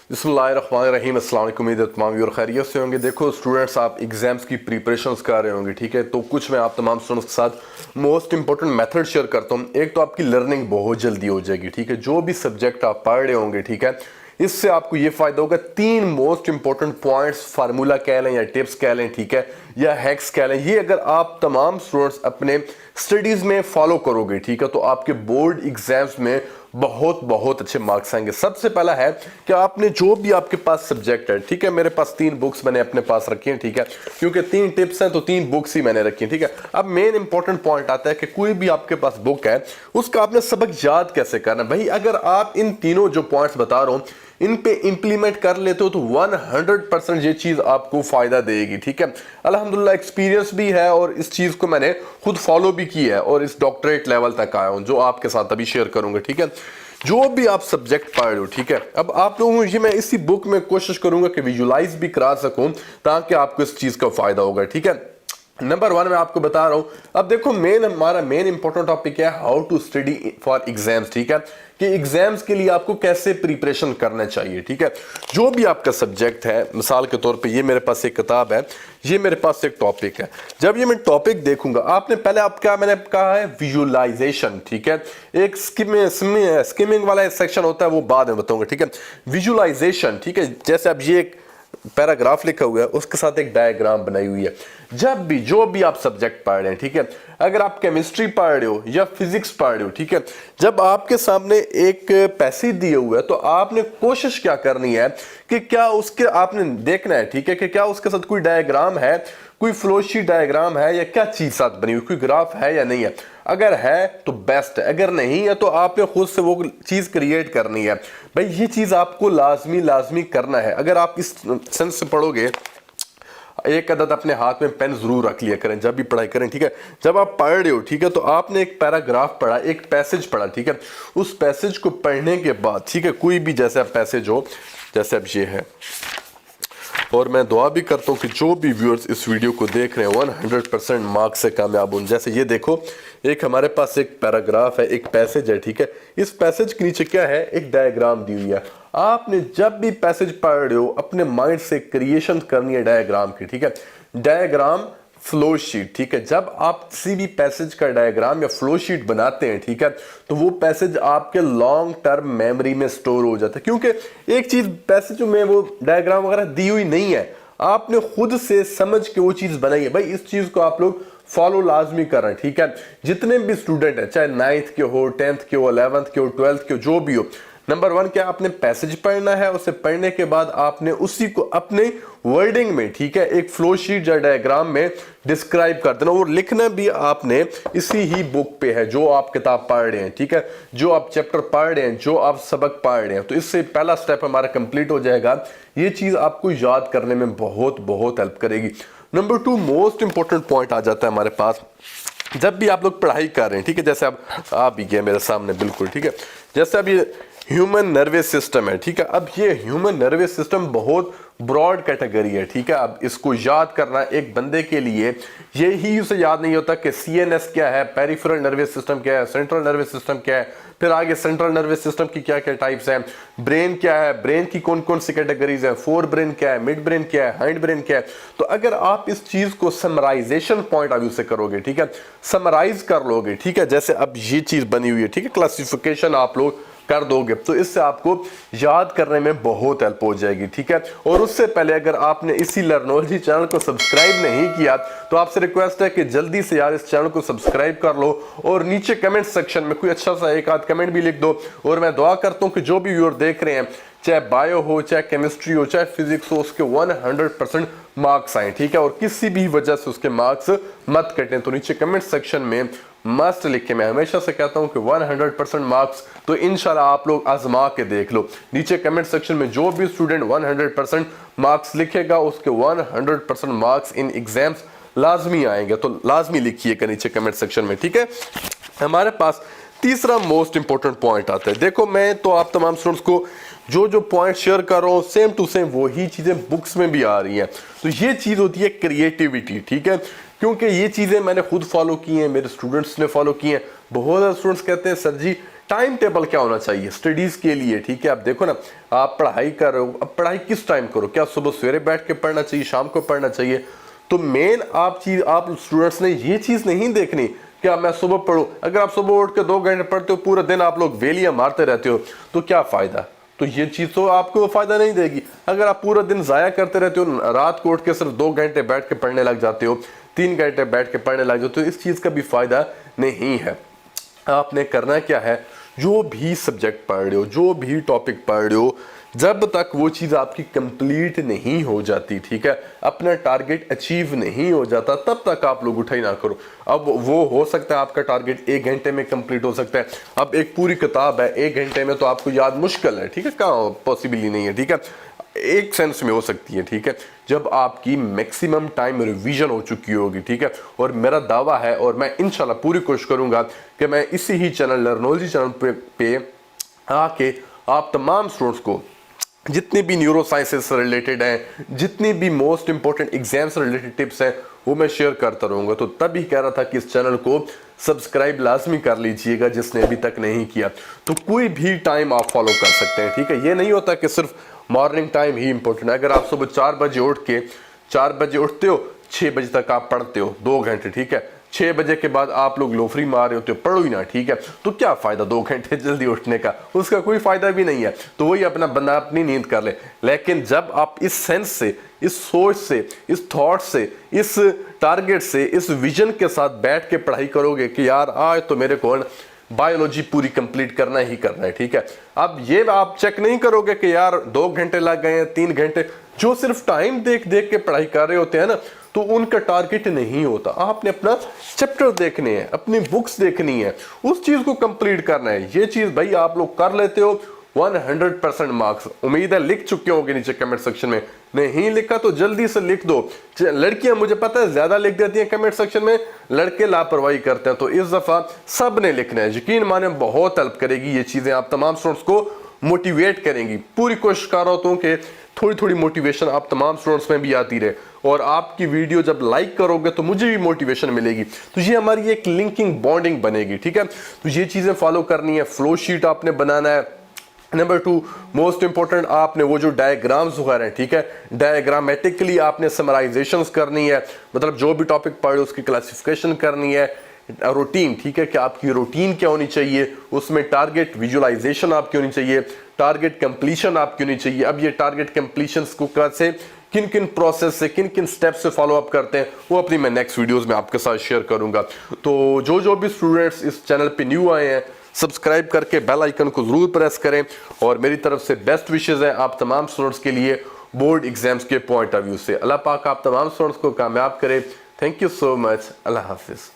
बिस्मिल्लाहिर्रहमानिर्रहीम। अस्सलाम वालेकुम। उम्मीद है तमाम व्यूअर खैरियत से होंगे। देखो स्टूडेंट्स, आप एग्जाम्स की प्रिपरेशंस कर रहे होंगे, ठीक है। तो कुछ मैं आप तमाम स्टूडेंट्स के साथ मोस्ट इंपॉर्टेंट मेथड शेयर करता हूँ। एक तो आपकी लर्निंग बहुत जल्दी हो जाएगी, ठीक है। जो भी सब्जेक्ट आप पढ़ रहे होंगे, ठीक है, इससे आपको ये फायदा होगा। 3 मोस्ट इंपॉर्टेंट पॉइंट्स, फार्मूला कह लें या टिप्स कह लें, ठीक है, या हैक्स कह लें, ये अगर आप तमाम स्टूडेंट्स अपने स्टडीज में फॉलो करोगे, ठीक है, तो आपके बोर्ड एग्जाम्स में बहुत बहुत अच्छे मार्क्स आएंगे। सबसे पहला है कि आपने जो भी आपके पास सब्जेक्ट है, ठीक है, मेरे पास 3 बुक्स मैंने अपने पास रखी हैं, ठीक है, क्योंकि 3 टिप्स हैं तो 3 बुक्स ही मैंने रखी हैं, ठीक है। अब मेन इंपॉर्टेंट पॉइंट आता है कि कोई भी आपके पास बुक है, उसका आपने सबक याद कैसे करना है। भाई अगर आप इन तीनों जो पॉइंट्स बता रहा हूं इन पे इंप्लीमेंट कर लेते हो तो 100% ये चीज आपको फायदा देगी, ठीक है। अल्हम्दुलिल्लाह एक्सपीरियंस भी है और इस चीज को मैंने खुद फॉलो भी किया है और इस डॉक्टरेट लेवल तक आया हूं, जो आपके साथ अभी शेयर करूंगा, ठीक है। जो भी आप सब्जेक्ट पढ़ रहे हो, ठीक है, अब आप लोगों को मैं इसी बुक में कोशिश करूंगा कि विजुलाइज भी करा सकूं ताकि आपको इस चीज का फायदा होगा, ठीक है। नंबर 1 मैं आपको बता रहा हूं। अब देखो हमारा मेन इंपॉर्टेंट टॉपिक है how to study for exams, ठीक है, कि एग्जाम्स के लिए आपको कैसे प्रिपरेशन करना चाहिए, ठीक है। जो भी आपका सब्जेक्ट है, मिसाल के तौर पे ये मेरे पास एक किताब है, ये मेरे पास एक टॉपिक है। जब ये मैं टॉपिक देखूंगा, आपने पहले आप क्या मैंने कहा है विजुअलाइजेशन, ठीक है। एक स्किमिंग वाला सेक्शन होता है, वो बाद में बताऊंगा, ठीक है। विजुअलाइजेशन, ठीक है, जैसे अब ये एक पैराग्राफ लिखा हुआ है, उसके साथ एक डायग्राम बनाई हुई है। जब भी जो भी आप सब्जेक्ट पढ़ रहे हैं, ठीक है, अगर आप केमिस्ट्री पढ़ रहे हो या फिजिक्स पढ़ रहे हो, ठीक है, जब आपके सामने एक पैसेज दिया हुआ है तो आपने कोशिश क्या करनी है कि क्या उसके आपने देखना है, ठीक है, कि क्या उसके साथ कोई डायग्राम है, कोई फ्लोशीट डायग्राम है या क्या चीज साथ बनी हुई, कोई ग्राफ है या नहीं है। अगर है तो बेस्ट है, अगर नहीं है तो आपने खुद से वो चीज क्रिएट करनी है। भाई ये चीज आपको लाजमी करना है। अगर आप इस सेंस से पढ़ोगे, एक अदद अपने हाथ में पेन जरूर रख लिया करें जब भी पढ़ाई करें, ठीक है। जब आप पढ़ रहे हो, ठीक है, तो आपने एक पैराग्राफ पढ़ा, एक पैसेज पढ़ा, ठीक है, उस पैसेज को पढ़ने के बाद, ठीक है, कोई भी जैसा पैसेज हो, जैसे अब ये है, और मैं दुआ भी करता हूँ कि जो भी व्यूअर्स इस वीडियो को देख रहे हैं 100% मार्क्स से कामयाब हों। जैसे ये देखो, एक हमारे पास एक पैराग्राफ है, एक पैसेज है, ठीक है, इस पैसेज के नीचे क्या है, एक डायग्राम दी हुई है। आपने जब भी पैसेज पढ़ रहे हो अपने माइंड से क्रिएशन करनी है डायग्राम की, ठीक है, डायग्राम फ्लो शीट, ठीक है। जब आप किसी भी पैसेज का डायग्राम या फ्लो शीट बनाते हैं, ठीक है, तो वो पैसेज आपके लॉन्ग टर्म मेमोरी में स्टोर हो जाता है, क्योंकि एक चीज पैसेज में वो डायग्राम वगैरह दी हुई नहीं है, आपने खुद से समझ के वो चीज बनाई है। भाई इस चीज को आप लोग फॉलो लाजमी कर रहे हैं, ठीक है। जितने भी स्टूडेंट है, चाहे 9th के हो, 10th के हो, 11th के हो, 12th के हो, जो भी हो, नंबर 1 क्या आपने पैसेज पढ़ना है, उसे पढ़ने के बाद आपने उसी को अपने वर्डिंग में, ठीक है, एक फ्लो शीट या डायग्राम में डिस्क्राइब कर देना। और लिखना भी आपने इसी ही बुक पे है जो आप किताब पढ़ रहे हैं, ठीक है, जो आप चैप्टर पढ़ रहे हैं, जो आप सबक पढ़ रहे हैं। तो इससे पहला स्टेप हमारा कंप्लीट हो जाएगा। ये चीज आपको याद करने में बहुत हेल्प करेगी। नंबर 2 मोस्ट इंपॉर्टेंट पॉइंट आ जाता है हमारे पास, जब भी आप लोग पढ़ाई कर रहे हैं, ठीक है, जैसे अब आ भी गया मेरे सामने बिल्कुल, ठीक है, जैसे अब ये ह्यूमन नर्वस सिस्टम है, ठीक है। अब ये ह्यूमन नर्वस सिस्टम बहुत ब्रॉड कैटेगरी है, ठीक है। अब इसको याद करना एक बंदे के लिए यही उसे याद नहीं होता कि सीएनएस क्या है, पेरिफेरल नर्वस सिस्टम क्या है, सेंट्रल नर्वस सिस्टम क्या है, फिर आगे सेंट्रल नर्वस सिस्टम की क्या क्या टाइप्स हैं, ब्रेन क्या है, ब्रेन की कौन कौन सी कैटेगरीज हैं, फोर ब्रेन क्या है, मिड ब्रेन क्या है, हाइंड ब्रेन क्या है। तो अगर आप इस चीज को समराइजेशन पॉइंट ऑफ व्यू से करोगे, ठीक है, समराइज कर लोगे, ठीक है, जैसे अब ये चीज बनी हुई है, ठीक है, क्लासिफिकेशन आप लोग कर दोगे तो इससे आपको याद करने में बहुत हेल्प हो जाएगी, ठीक है। और उससे पहले अगर आपने इसी लर्नोलॉजी चैनल को सब्सक्राइब नहीं किया तो आपसे रिक्वेस्ट है कि जल्दी से यार इस चैनल को सब्सक्राइब कर लो और नीचे कमेंट सेक्शन में कोई अच्छा सा एक आध कमेंट भी लिख दो। और मैं दुआ करता हूं कि जो भी व्यूअर देख रहे हैं, चाहे बायो हो, चाहे केमिस्ट्री हो, चाहे फिजिक्स हो, उसके 100% मार्क्स आए, ठीक है, और किसी भी वजह से उसके मार्क्स मत कटें। तो नीचे कमेंट सेक्शन में मस्ट लिखे। मैं हमेशा से कहता हूं कि 100% मार्क्स तो इंशाल्लाह आप लोग आजमा के देख लो। नीचे कमेंट सेक्शन में जो भी स्टूडेंट 100% मार्क्स लिखेगा उसके 100% मार्क्स इन एग्जाम्स लाजमी आएंगे। तो लाजमी लिखिएगा नीचे कमेंट सेक्शन में, ठीक है। हमारे पास तीसरा मोस्ट इंपॉर्टेंट पॉइंट आता है। देखो मैं तो आप तमाम स्टूडेंट्स को जो पॉइंट शेयर कर रहा हूं सेम टू सेम वही चीजें बुक्स में भी आ रही हैं। तो ये चीज होती है क्रिएटिविटी, ठीक है, क्योंकि ये चीजें मैंने खुद फॉलो की हैं, मेरे स्टूडेंट्स ने फॉलो की हैं। बहुत सारे स्टूडेंट्स कहते हैं सर जी टाइम टेबल क्या होना चाहिए स्टडीज के लिए, ठीक है। आप देखो ना, आप पढ़ाई कर रहे हो, अब पढ़ाई किस टाइम करो, क्या सुबह सवेरे बैठ के पढ़ना चाहिए, शाम को पढ़ना चाहिए? तो मेन आप स्टूडेंट्स ने ये चीज नहीं देखनी क्या मैं सुबह पढ़ूं। अगर आप सुबह उठ के 2 घंटे पढ़ते हो, पूरा दिन आप लोग वेलियां मारते रहते हो, तो क्या फायदा? तो ये चीज तो आपको फायदा नहीं देगी। अगर आप पूरा दिन जाया करते रहते हो, रात को उठ के सिर्फ 2 घंटे बैठ के पढ़ने लग जाते हो, 3 घंटे बैठ के पढ़ने लग जाते हो, तो इस चीज का भी फायदा नहीं है। आपने करना क्या है, जो भी सब्जेक्ट पढ़ रहे हो, जो भी टॉपिक पढ़ रहे हो, जब तक वो चीज़ आपकी कंप्लीट नहीं हो जाती, ठीक है, अपना टारगेट अचीव नहीं हो जाता, तब तक आप लोग उठाई ना करो। अब वो हो सकता है आपका टारगेट 1 घंटे में कंप्लीट हो सकता है। अब एक पूरी किताब है 1 घंटे में, तो आपको याद मुश्किल है, ठीक है, कहाँ पॉसिबल ही नहीं है, ठीक है। एक सेंस में हो सकती है, ठीक है, जब आपकी मैक्सिमम टाइम रिवीजन हो चुकी होगी, ठीक है। और मेरा दावा है, और मैं इंशाल्लाह पूरी कोशिश करूंगा कि मैं इसी ही चैनल लर्नोलॉजी चैनल पे आके आप तमाम स्टूडेंट्स को जितनी भी न्यूरो साइंसेस से रिलेटेड हैं, जितनी भी मोस्ट इंपॉर्टेंट एग्जाम से रिलेटेड टिप्स हैं, वो मैं शेयर करता रहूंगा। तो तभी कह रहा था कि इस चैनल को सब्सक्राइब लाजमी कर लीजिएगा जिसने अभी तक नहीं किया। तो कोई भी टाइम आप फॉलो कर सकते हैं, ठीक है। ये नहीं होता कि सिर्फ मॉर्निंग टाइम ही इंपॉर्टेंट है। अगर आप सुबह 4 बजे उठते हो, 6 बजे तक आप पढ़ते हो 2 घंटे, ठीक है, 6 बजे के बाद आप लोग लोफरी मार रहे होते हो, पढ़ो ही ना, ठीक है, तो क्या फायदा 2 घंटे जल्दी उठने का, उसका कोई फायदा भी नहीं है। तो वही अपना बंदा अपनी नींद कर ले। लेकिन जब आप इस सेंस से, इस सोच से, इस थॉट से, इस टारगेट से, इस विजन के साथ बैठ के पढ़ाई करोगे कि यार आज तो मेरे को बायोलॉजी पूरी कंप्लीट करना ही करना है, ठीक है। अब ये आप चेक नहीं करोगे कि यार 2 घंटे लग गए हैं, 3 घंटे, जो सिर्फ टाइम देख देख के पढ़ाई कर रहे होते हैं ना, तो उनका टारगेट नहीं होता। आपने अपना चैप्टर देखने हैं, अपनी बुक्स देखनी है, उस चीज को कंप्लीट करना है। ये चीज भाई आप लोग कर लेते हो, 100% मार्क्स। उम्मीद है लिख चुके होंगे नीचे कमेंट सेक्शन में, नहीं लिखा तो जल्दी से लिख दो। लड़कियां मुझे पता है ज्यादा लिख देती हैं कमेंट सेक्शन में, लड़के लापरवाही करते हैं। तो इस दफा सब ने लिखना है, यकीन माने बहुत हेल्प करेगी ये चीजें, आप तमाम स्टूडेंट्स को मोटिवेट करेंगी। पूरी कोशिश कर रहा हूं कि थोड़ी थोड़ी मोटिवेशन आप तमाम स्टूडेंट्स में भी आती रहे, और आपकी वीडियो जब लाइक करोगे तो मुझे भी मोटिवेशन मिलेगी। तो ये हमारी एक लिंकिंग बॉन्डिंग बनेगी, ठीक है। तो ये चीजें फॉलो करनी है, फ्लो शीट आपने बनाना है। नंबर 2 मोस्ट इंपॉर्टेंट, आपने वो जो डायग्राम्स वगैरह हैं, ठीक है, डायग्रामेटिकली आपने समराइजेशंस करनी है, मतलब जो भी टॉपिक पढ़े उसकी क्लासिफिकेशन करनी है। रूटीन, ठीक है, कि आपकी रूटीन क्या होनी चाहिए, उसमें टारगेट विजुअलाइजेशन आपकी होनी चाहिए, टारगेट कंप्लीशन आपकी होनी चाहिए। अब ये टारगेट कंप्लीशन को कैसे, किन किन प्रोसेस से, किन किन स्टेप से फॉलो अप करते हैं, वो अपनी मैं नेक्स्ट वीडियोस में आपके साथ शेयर करूंगा। तो जो भी स्टूडेंट्स इस चैनल पे न्यू आए हैं, सब्सक्राइब करके बेल आइकन को जरूर प्रेस करें। और मेरी तरफ से बेस्ट विशेस हैं आप तमाम स्टूडेंट्स के लिए बोर्ड एग्जाम्स के पॉइंट ऑफ व्यू से। अल्लाह पाक आप तमाम स्टूडेंट्स को कामयाब करे। Thank you so much. Allah Hafiz.